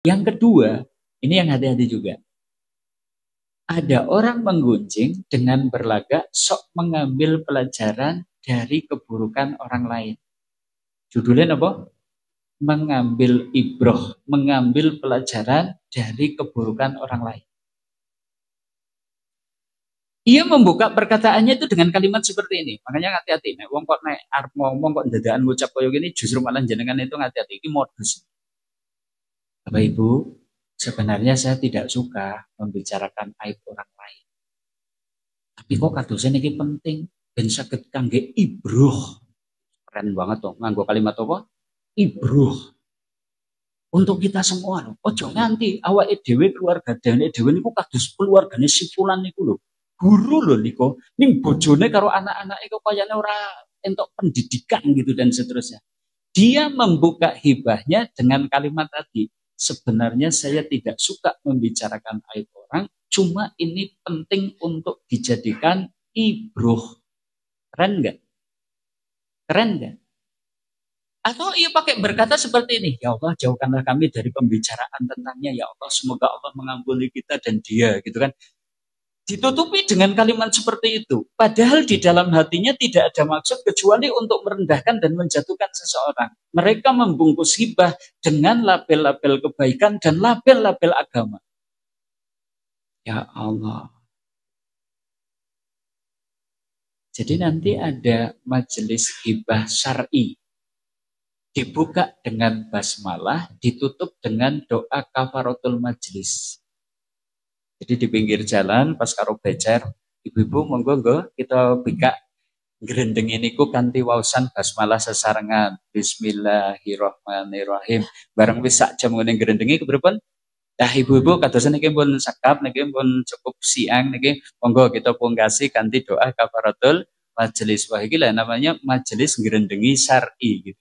Yang kedua, ini yang hati-hati juga. Ada orang menggunjing dengan berlagak sok mengambil pelajaran dari keburukan orang lain. Judulnya apa? Mengambil ibroh, mengambil pelajaran dari keburukan orang lain. Ia membuka perkataannya itu dengan kalimat seperti ini. Makanya hati-hati. Nek wong kok nek arep ngomong kok ndadaan ngucap koyo gini justru malah jenengan itu hati-hati. Ini modus. Bapak Ibu, sebenarnya saya tidak suka membicarakan aib orang lain. Tapi kok kadosnya ini penting. Ben saged kangge ibruh. Keren banget tuh. Nganggo kalimat apa? Ibruh. Untuk kita semua loh. Ojo nganti awake dhewe keluarga dhewe niku kados keluargane si fulan niku lho. Guru lho niku. Ning bojone karo anak-anake kok kayane ora entuk pendidikan gitu dan seterusnya. Dia membuka hibahnya dengan kalimat tadi. Sebenarnya saya tidak suka membicarakan aib orang, cuma ini penting untuk dijadikan ibroh. Keren nggak? Keren nggak? Atau ia pakai berkata seperti ini, ya Allah jauhkanlah kami dari pembicaraan tentangnya, ya Allah semoga Allah mengampuni kita dan dia, gitu kan. Ditutupi dengan kalimat seperti itu. Padahal di dalam hatinya tidak ada maksud kecuali untuk merendahkan dan menjatuhkan seseorang. Mereka membungkus hibah dengan label-label kebaikan dan label-label agama. Ya Allah. Jadi nanti ada majelis hibah syar'i. Dibuka dengan basmalah, ditutup dengan doa kafaratul majlis. Jadi di pinggir jalan pas karo becer, ibu-ibu monggo kita bika gerendeng niku kanthi wausan basmalah sesarengan. Bismillahirrahmanirrahim. Bareng wis sak jam ngene gerendengi kepripun? Dah ibu-ibu kadosan niki pun sakap niki pun cukup siang niki monggo kita pungkasi kanthi doa kafaratul majelis. Wah iki lah namanya majelis gerendengi syar'i gitu.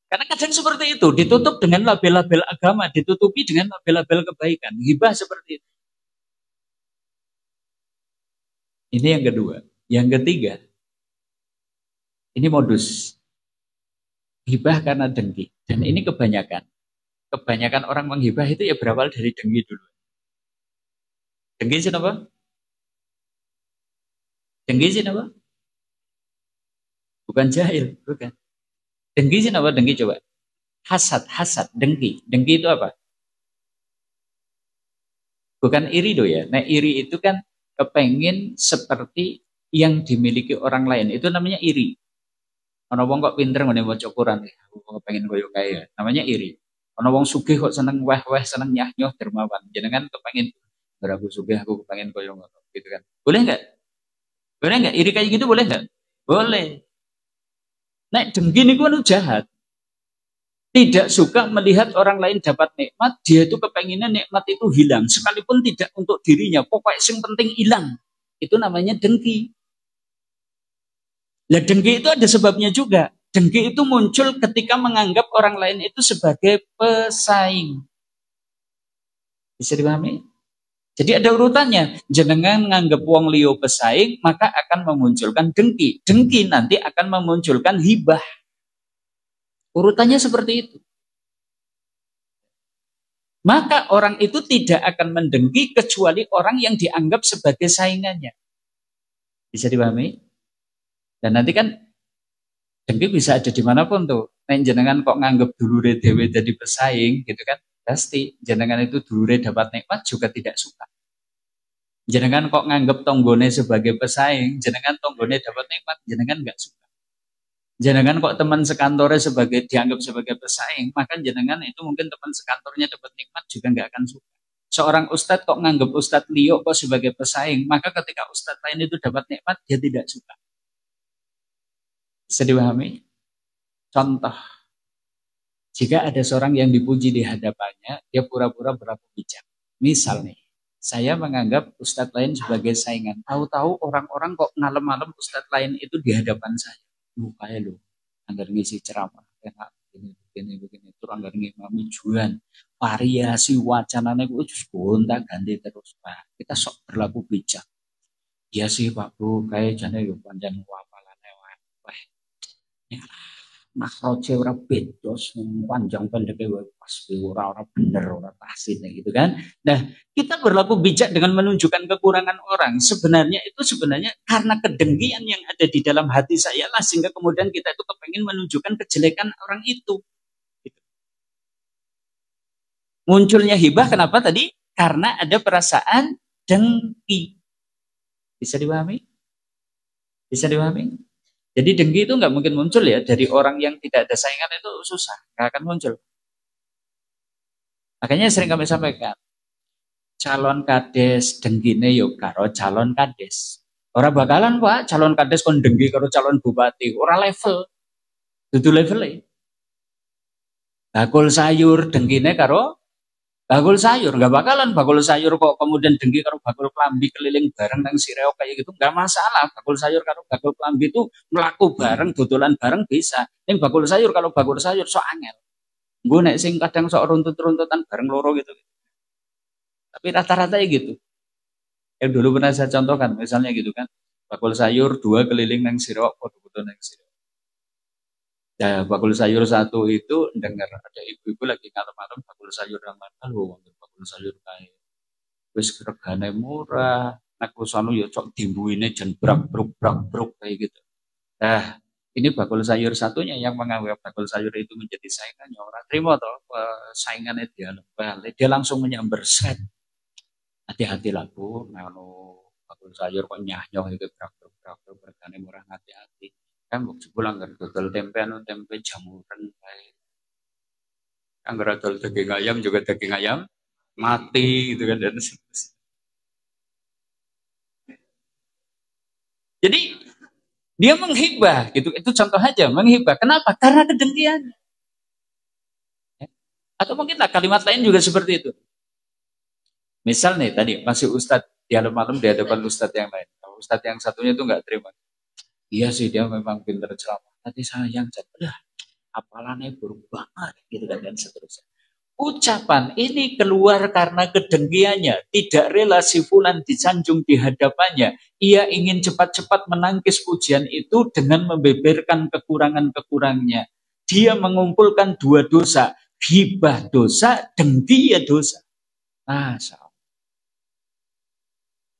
Karena kadang seperti itu, ditutup dengan label-label agama, ditutupi dengan label-label kebaikan. Hibah seperti itu. Ini yang kedua. Yang ketiga, ini modus. Hibah karena dengki. Dan ini kebanyakan. Kebanyakan orang menghibah itu ya berawal dari dengki dulu. Dengki sih apa? Dengki sih apa? Bukan jahil, bukan. Dengki sih apa? Dengki coba. Hasad, dengki. Dengki itu apa? Bukan iri do ya. Nah iri itu kan kepengen seperti yang dimiliki orang lain. Itu namanya iri. Ono wong kok pinter ngene maca Quran, aku kepengen koyo kae. Namanya iri. Ono wong sugih kok seneng weh-weh, seneng nyah-nyoh dermawan. Jenengan kepengen berabu sugih aku kepengen koyo ngono gitu kan. Boleh enggak? Boleh enggak? Iri kayak gitu boleh enggak? Boleh. Nek dengki niku anu jahat. Tidak suka melihat orang lain dapat nikmat, dia itu kepenginnya nikmat itu hilang, sekalipun tidak untuk dirinya. Pokoknya yang penting hilang. Itu namanya dengki. Nah dengki itu ada sebabnya juga. Dengki itu muncul ketika menganggap orang lain itu sebagai pesaing. Bisa dipahami? Jadi ada urutannya. Jenengan menganggap wong liya pesaing, maka akan memunculkan dengki. Dengki nanti akan memunculkan hibah. Urutannya seperti itu. Maka orang itu tidak akan mendengki kecuali orang yang dianggap sebagai saingannya. Bisa dipahami? Dan nanti kan dengki bisa ada dimanapun tuh. Nek jenengan kok nganggap dulure dewe jadi pesaing gitu kan, pasti jenengan itu dulure dapat nikmat juga tidak suka. Jenengan kok nganggap tonggone sebagai pesaing, jenengan tonggone dapat nikmat, jenengan nggak suka. Jenengan kok teman sekantornya dianggap sebagai pesaing, maka jenengan itu mungkin teman sekantornya dapat nikmat juga nggak akan suka. Seorang ustadz kok nganggap ustadz Leo kok sebagai pesaing, maka ketika ustadz lain itu dapat nikmat, dia tidak suka. Bisa dipahami? Contoh, jika ada seorang yang dipuji di hadapannya, dia pura-pura berlaku bijak. Misal nih, saya menganggap ustadz lain sebagai saingan. Tahu-tahu orang-orang kok malam-malam ustadz lain itu di hadapan saya. Kayak lu, anggar ngisi ceramah, enak begini, terus anggar ngimami jualan, variasi wacananya gue just gonta ganti terus Pak. Kita sok berlaku bijak. Ya sih Pak Bro, kayak jane yo panjang wapalane wah. Ya makroje ora bedos, panjang pendeknya pas ora bener, ora tasin gitu kan. Nah, kita berlaku bijak dengan menunjukkan kekurangan orang. Sebenarnya karena kedengkian yang ada di dalam hati saya lah, sehingga kemudian kita itu kepengen menunjukkan kejelekan orang itu. Munculnya hibah kenapa tadi? Karena ada perasaan dengki. Bisa dipahami? Bisa dipahami? Jadi dengki itu nggak mungkin muncul ya dari orang yang tidak ada saingan, itu susah, nggak akan muncul. Makanya sering kami sampaikan, calon kades denggine yo karo calon kades. Orang bakalan Pak, calon kades kon dengki karo calon bupati, orang level. Dudu levelnya. Bakul sayur denggine karo bakul sayur, nggak bakalan bakul sayur kok kemudian dengki karo bakul klambi keliling bareng nang sireo kayak gitu, nggak masalah. Bakul sayur karo bakul klambi itu melaku bareng, dodolan bareng bisa. Yang bakul sayur kalau bakul sayur sok angel. Gue nek sing kadang sok runtut-runtutan bareng loro gitu. Tapi rata-rata ya gitu. Yang dulu pernah saya contohkan, misalnya gitu kan, bakul sayur 2 keliling nang sireo, foto-foto nang sireo. Ya, bakul sayur 1 itu dengar ada ibu-ibu lagi ngalem-ngalem bakul sayur nang lho, bakul sayur kae. Wis regane murah, nek sono ya cok dimbuine jan brak-bruk kayak gitu. Nah, ini bakul sayur satunya yang menganggap bakul sayur itu menjadi saingannya, orang terima toh saingannya dia balik, dia langsung menyamber set. Hati-hati lah Bu, kalau bakul sayur kok nyah-nyoh itu brak-bruk regane murah, hati-hati. Kan mbok jebul anggar dodol tempe tempe jamuran kae. Anggar dodol daging ayam juga daging ayam mati gitu kan, dan seterusnya. Jadi dia menghibah gitu, itu contoh aja menghibah. Kenapa? Karena kedengkian. Atau mungkin kalimat lain juga seperti itu. Misal nih tadi masih ustadz di malam di hadapan ustadz yang lain. Ustadz yang satunya itu nggak terima. Iya sih dia memang pintar ceramah. Tadi sayang, apalannya buruk banget gitu kan, dan seterusnya. Ucapan ini keluar karena kedengkiannya, tidak rela si fulan disanjung di hadapannya. Ia ingin cepat-cepat menangkis pujian itu dengan membeberkan kekurangan-kekurangannya. Dia mengumpulkan 2 dosa, hibah dosa, dengki ya dosa. Masya Allah.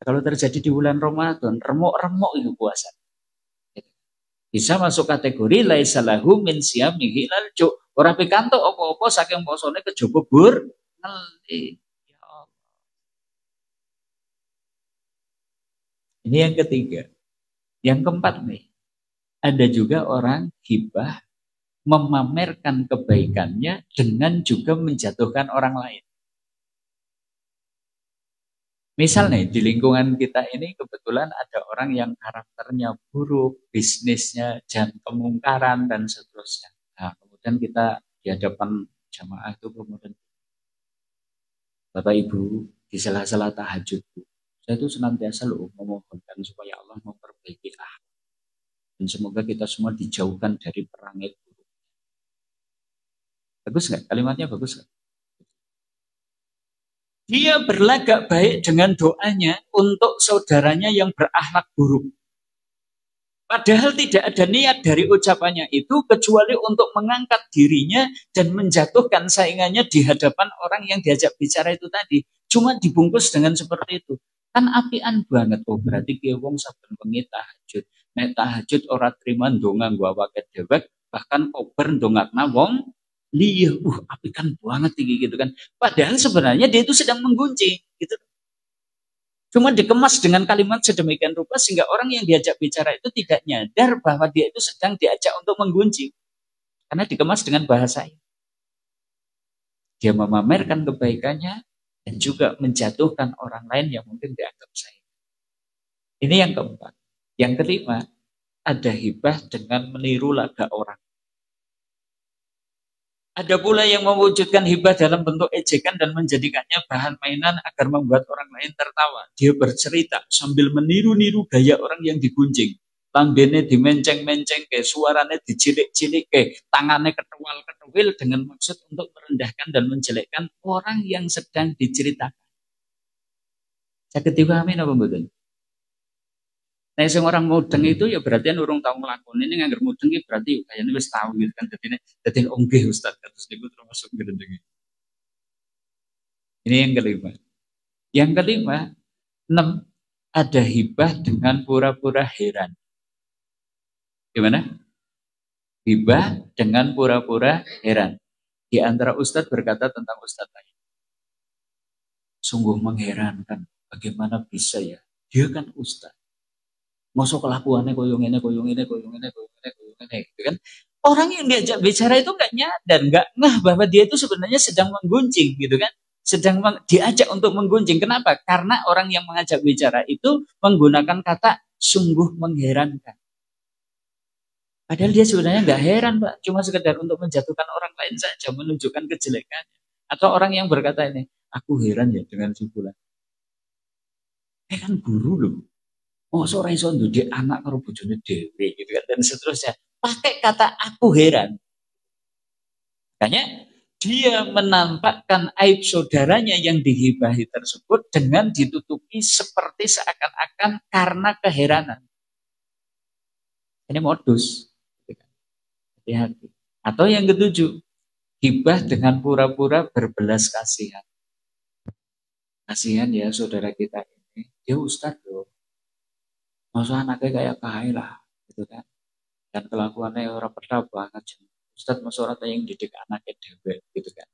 Kalau terjadi di bulan Ramadan, remuk-remuk itu puasa. Bisa masuk kategori laisa lahu min siyamihi lal ju'. Ora pikantuk apa-apa saking posone kejaba bur ngelih. Ya Allah. Ini yang ketiga. Yang keempat nih. Ada juga orang hibah memamerkan kebaikannya dengan juga menjatuhkan orang lain. Misalnya di lingkungan kita ini kebetulan ada orang yang karakternya buruk, bisnisnya kemungkaran dan seterusnya. Nah, kemudian kita di hadapan jamaah itu kemudian, Bapak Ibu, di sela-sela tahajud, saya itu senantiasa memohonkan supaya Allah memperbaiki akhlak. Dan semoga kita semua dijauhkan dari perangai buruk. Bagus nggak? Kalimatnya bagus nggak? Dia berlagak baik dengan doanya untuk saudaranya yang berakhlak buruk. Padahal tidak ada niat dari ucapannya itu kecuali untuk mengangkat dirinya dan menjatuhkan saingannya di hadapan orang yang diajak bicara itu tadi. Cuma dibungkus dengan seperti itu. Kan apian banget. Oh berarti ki wong saben wengi tahajud. Nek tahajud ora terima ndonga nggo awake dhewe, bahkan kober ndongakna wong liya. Apikan banget iki gitu kan. Padahal sebenarnya dia itu sedang menggunjing gitu. Cuma dikemas dengan kalimat sedemikian rupa sehingga orang yang diajak bicara itu tidak nyadar bahwa dia itu sedang diajak untuk menggunjing. Karena dikemas dengan bahasa. Dia memamerkan kebaikannya dan juga menjatuhkan orang lain yang mungkin dianggap saing. Ini yang keempat. Yang kelima, ada hibah dengan meniru laga orang. Ada pula yang mewujudkan hibah dalam bentuk ejekan dan menjadikannya bahan mainan agar membuat orang lain tertawa. Dia bercerita sambil meniru-niru gaya orang yang digunjing. Lambene dimenceng-menceng ke, suaranya dicilik-cilik ke, tangannya ketewal-ketewil dengan maksud untuk merendahkan dan menjelekkan orang yang sedang diceritakan. Saya dipahami apa betul? Nah, sing orang mudeng itu ya berarti urung tau nglakoni. Ini nganggur mudeng iki berarti kayaknya wis tau gitu kan. Dadi nggih Ustaz kados niku termasuk ngrendeng. Ini yang kelima. Yang kelima, 6, ada hibah dengan pura-pura heran. Gimana? Hibah dengan pura-pura heran. Di antara Ustadz berkata tentang Ustadz lain. Sungguh mengherankan. Bagaimana bisa ya? Dia kan Ustadz. Masuk kelakuannya koyong ini. Gitu kan? Orang yang diajak bicara itu nggak nyadar, nggak ngeh bahwa dia itu sebenarnya sedang menggunjing, gitu kan? Diajak untuk menggunjing. Kenapa? Karena orang yang mengajak bicara itu menggunakan kata sungguh mengherankan. Padahal dia sebenarnya nggak heran, Pak. Cuma sekedar untuk menjatuhkan orang lain saja, menunjukkan kejelekannya. Atau orang yang berkata ini, aku heran ya dengan si Fulan. Kan guru loh. Oh, sore iso ndudik anak karo bojone dhewe gitu kan, dan seterusnya. Pakai kata aku heran. Makanya dia menampakkan aib saudaranya yang dihibahi tersebut dengan ditutupi seperti seakan-akan karena keheranan. Ini modus. Hati-hati. Atau yang ketujuh, hibah dengan pura-pura berbelas kasihan. Kasihan ya saudara kita ini, dia ustadz loh. Masa anaknya kayak kai lah, gitu kan. Dan kelakuannya orang peda banget. Ustadz masa orang yang didik anaknya dewe, gitu kan.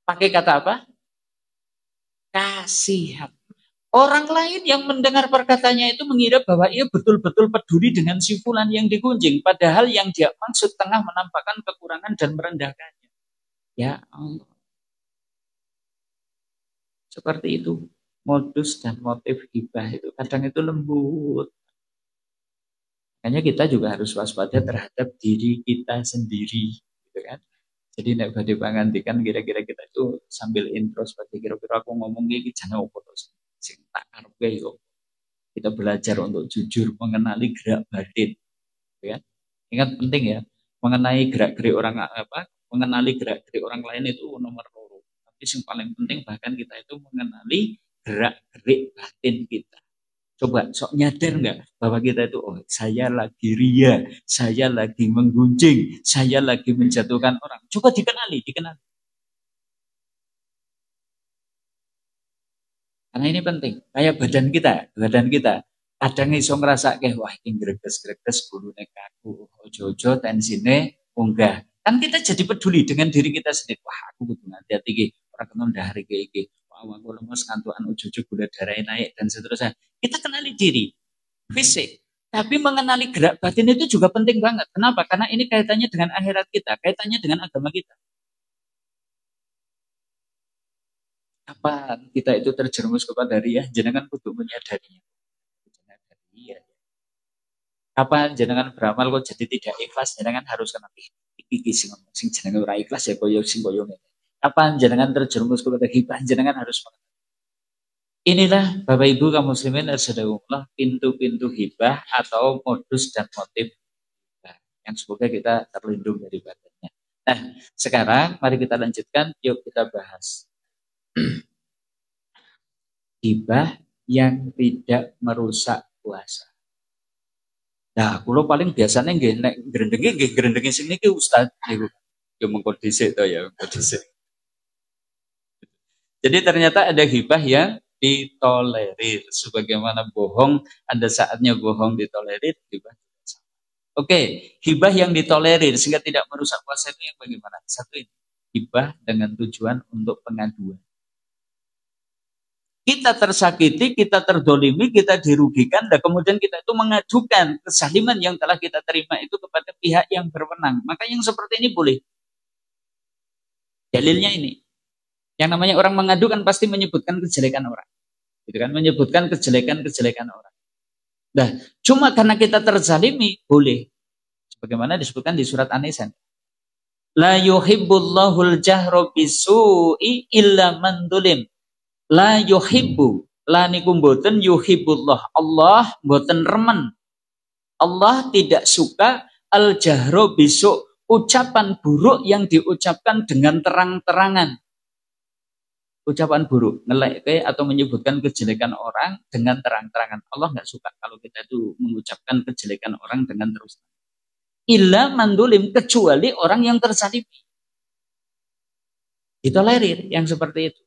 Pakai kata apa? Kasihan. Orang lain yang mendengar perkataannya itu mengira bahwa ia betul-betul peduli dengan si fulan yang digunjing. Padahal yang dia maksud tengah menampakkan kekurangan dan merendahkannya. Ya Allah. Seperti itu. Modus dan motif hibah itu kadang itu lembut. Makanya kita juga harus waspada terhadap diri kita sendiri. Gitu kan? Jadi nek badhe pangandikan kira-kira kita itu sambil introspeksi. Kira-kira aku ngomong iki jane opo to sing tak karepe yo. Kita belajar untuk jujur mengenali gerak batin, ya. Ingat penting ya, mengenai gerak-gerik orang mengenali gerak-gerik orang lain itu nomor 2. Tapi yang paling penting bahkan kita itu mengenali gerak-gerik batin kita. Coba sok nyadar nggak bahwa kita itu, oh saya lagi ria, saya lagi menggunjing, saya lagi menjatuhkan orang. Coba dikenali. Karena ini penting. Kayak badan kita. Kadang iso ngrasake wah iki greges-greges gulune kaku. Ojo-ojo tensine munggah. Kan kita jadi peduli dengan diri kita sendiri. Wah, aku kudu hati-hati iki, ora kena ndahar iki. Wah, aku lemes kantukan ojo-ojo gula darah naik dan seterusnya. Kita kenali diri, fisik. Tapi mengenali gerak batin itu juga penting banget. Kenapa? Karena ini kaitannya dengan akhirat kita, kaitannya dengan agama kita. Kapan kita itu terjerumus kepada ria, jenengan kudu menyadarinya. Kapan jenengan beramal kok jadi tidak ikhlas, jenengan harus kenali. Iki sing jenengan ora ikhlas ya koyo sing koyo ngene. Kapan jenengan terjerumus kepada hibah, jenengan harus mengenali. Inilah Bapak Ibu kaum muslimin radhiyallahu pintu-pintu hibah atau modus dan motif hibah yang semoga kita terlindung dari badannya. Nah, sekarang mari kita lanjutkan, yuk kita bahas hibah yang tidak merusak puasa. Nah, kula paling biasanya nggih nek grendengi sing niki Ustaz niku. Yo mengko dhisik to ya, mengko dhisik. Jadi ternyata ada hibah yang ditolerir. Sebagaimana bohong, ada saatnya bohong ditolerir, hibah. Oke, hibah yang ditolerir sehingga tidak merusak puasa itu yang bagaimana? Satu ini, hibah dengan tujuan untuk pengaduan. Kita tersakiti, kita terdolimi, kita dirugikan, dan kemudian kita itu mengajukan kezaliman yang telah kita terima itu kepada pihak yang berwenang. Maka yang seperti ini boleh. Dalilnya ini. Yang namanya orang mengadukan pasti menyebutkan kejelekan orang. Gitu kan? Menyebutkan kejelekan orang. Nah, cuma karena kita terzalimi, boleh. Sebagaimana disebutkan di surat An-Nisa. La yuhibbullahul jahra bisu'i illa man dulim. La yuhibbu, la niku mboten yuhibbullah. Allah mboten remen. Allah tidak suka al-jahro bisu, ucapan buruk yang diucapkan dengan terang-terangan. ucapan buruk, ngelek atau menyebutkan kejelekan orang dengan terang-terangan. Allah nggak suka kalau kita itu mengucapkan kejelekan orang dengan terus. Illa mandulim, kecuali orang yang terzalimi. Ditolerir yang seperti itu.